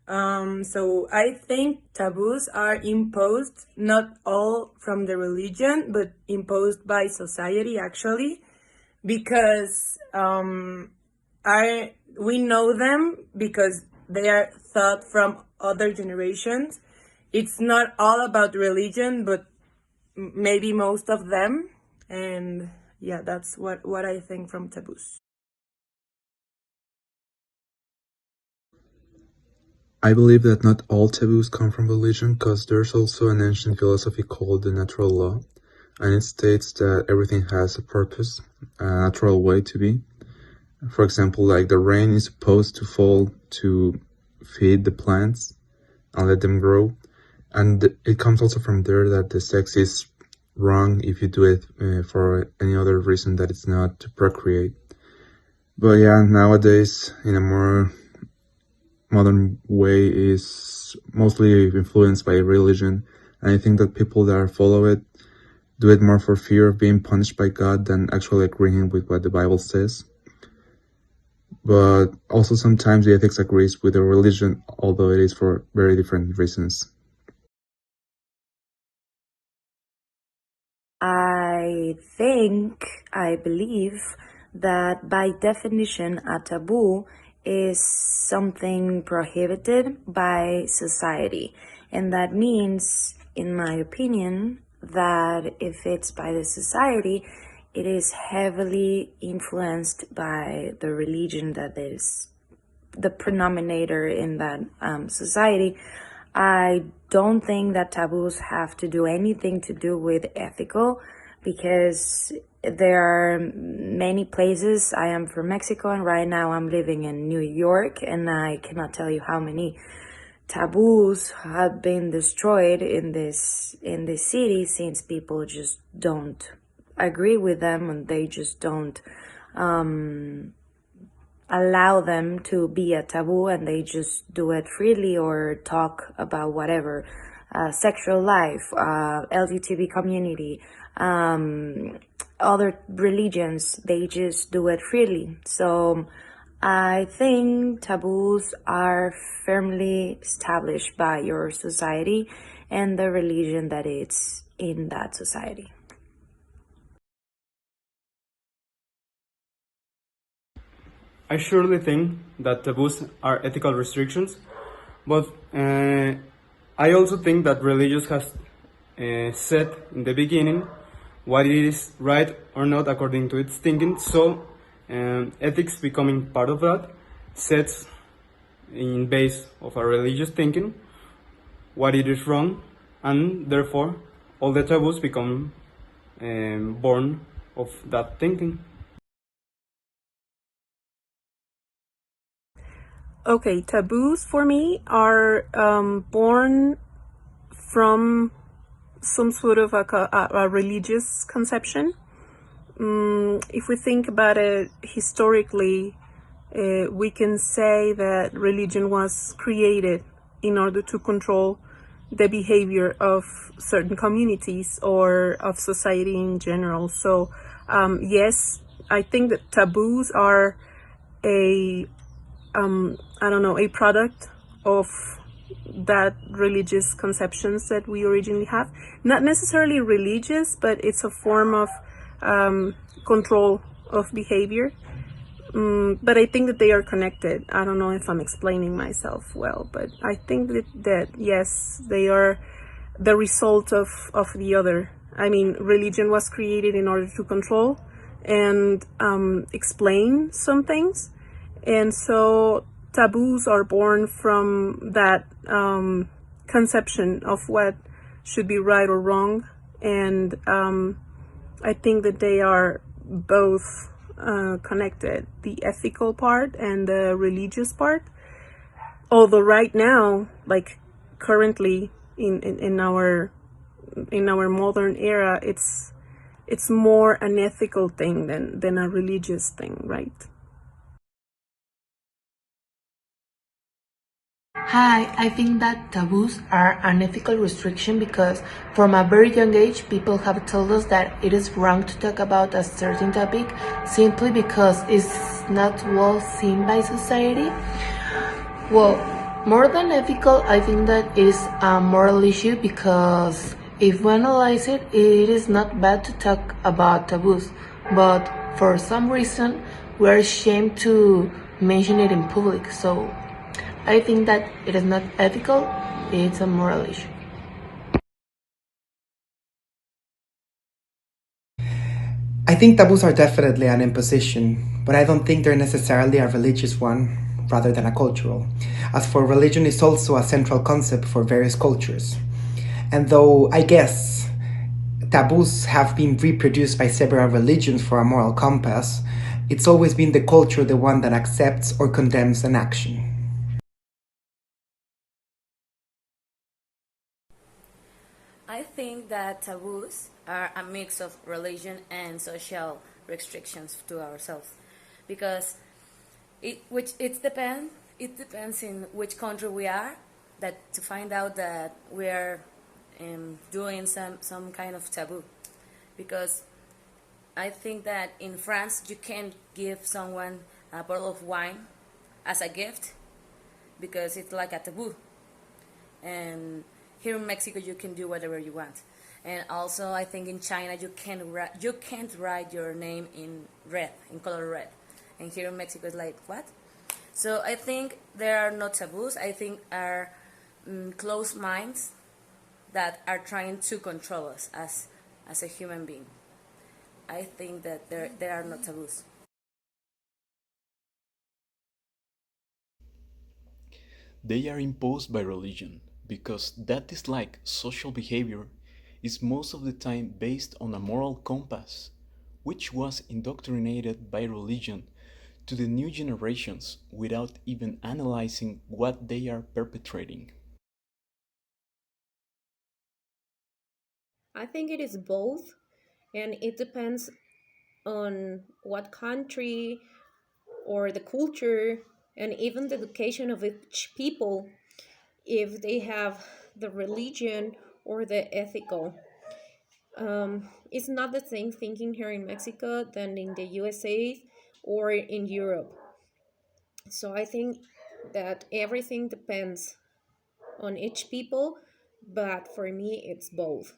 So I think taboos are imposed not all from the religion, but imposed by society actually, because we know them because they are thought from other generations. It's not all about religion, but maybe most of them. And yeah, that's what I think from taboos. I believe that not all taboos come from religion, because there's also an ancient philosophy called the natural law, and it states that everything has a purpose, a natural way to be. For example, like the rain is supposed to fall to feed the plants and let them grow. And it comes also from there that the sex is wrong if you do it for any other reason that it's not to procreate. But yeah, nowadays, in a more modern way, is mostly influenced by religion. And I think that people that follow it do it more for fear of being punished by God than actually agreeing with what the Bible says. But also sometimes the ethics agrees with the religion, although it is for very different reasons. I believe that by definition, a taboo is something prohibited by society. And that means, in my opinion, that if it's by the society, it is heavily influenced by the religion that is the predominator in that society. I don't think that taboos have to do anything to do with ethical, because there are many places. I am from Mexico, and right now I'm living in New York, and I cannot tell you how many taboos have been destroyed in this city, since people just don't agree with them, and they just don't allow them to be a taboo, and they just do it freely or talk about whatever, sexual life, LGBT community, other religions. They just do it freely. So I think taboos are firmly established by your society and the religion that it's in that society. I surely think that taboos are ethical restrictions, but I also think that religious has said in the beginning what it is right or not according to its thinking. So ethics becoming part of that sets in base of a religious thinking what it is wrong, and therefore all the taboos become born of that thinking. Okay, taboos for me are born from some sort of a religious conception. If we think about it historically, we can say that religion was created in order to control the behavior of certain communities or of society in general. So yes, I think that taboos are a a product of that religious conceptions that we originally have. Not necessarily religious, but it's a form of control of behavior. But I think that they are connected. I don't know if I'm explaining myself well, but I think that yes, they are the result of the other. I mean, religion was created in order to control and explain some things. And so taboos are born from that conception of what should be right or wrong. And I think that they are both connected, the ethical part and the religious part. Although right now, like currently in our modern era, it's more an ethical thing than a religious thing, right? Hi, I think that taboos are an ethical restriction because from a very young age, people have told us that it is wrong to talk about a certain topic simply because it's not well seen by society. Well, More than ethical, I think that it is a moral issue because if we analyze it, it is not bad to talk about taboos, but for some reason we are ashamed to mention it in public. So I think that it is not ethical, it's a moral issue. I think taboos are definitely an imposition, but I don't think they're necessarily a religious one rather than a cultural, as for religion is also a central concept for various cultures. And though I guess taboos have been reproduced by several religions for a moral compass, it's always been the culture the one that accepts or condemns an action. I think that taboos are a mix of religion and social restrictions to ourselves, because it depends in which country we are, that to find out that we are doing some kind of taboo, because I think that in France you can't give someone a bottle of wine as a gift because it's like a taboo, and here in Mexico you can do whatever you want. And also I think in China you can't write your name in red, in color red, and here in Mexico it's like what? So I think there are no taboos. I think are closed minds that are trying to control us as a human being. I think that there are no taboos. They are imposed by religion because that dislike social behavior is most of the time based on a moral compass, which was indoctrinated by religion to the new generations without even analyzing what they are perpetrating. I think it is both, and it depends on what country or the culture and even the education of each people, if they have the religion or the ethical. It's not the same thinking here in Mexico than in the USA or in Europe. So I think that everything depends on each people, but for me, it's both.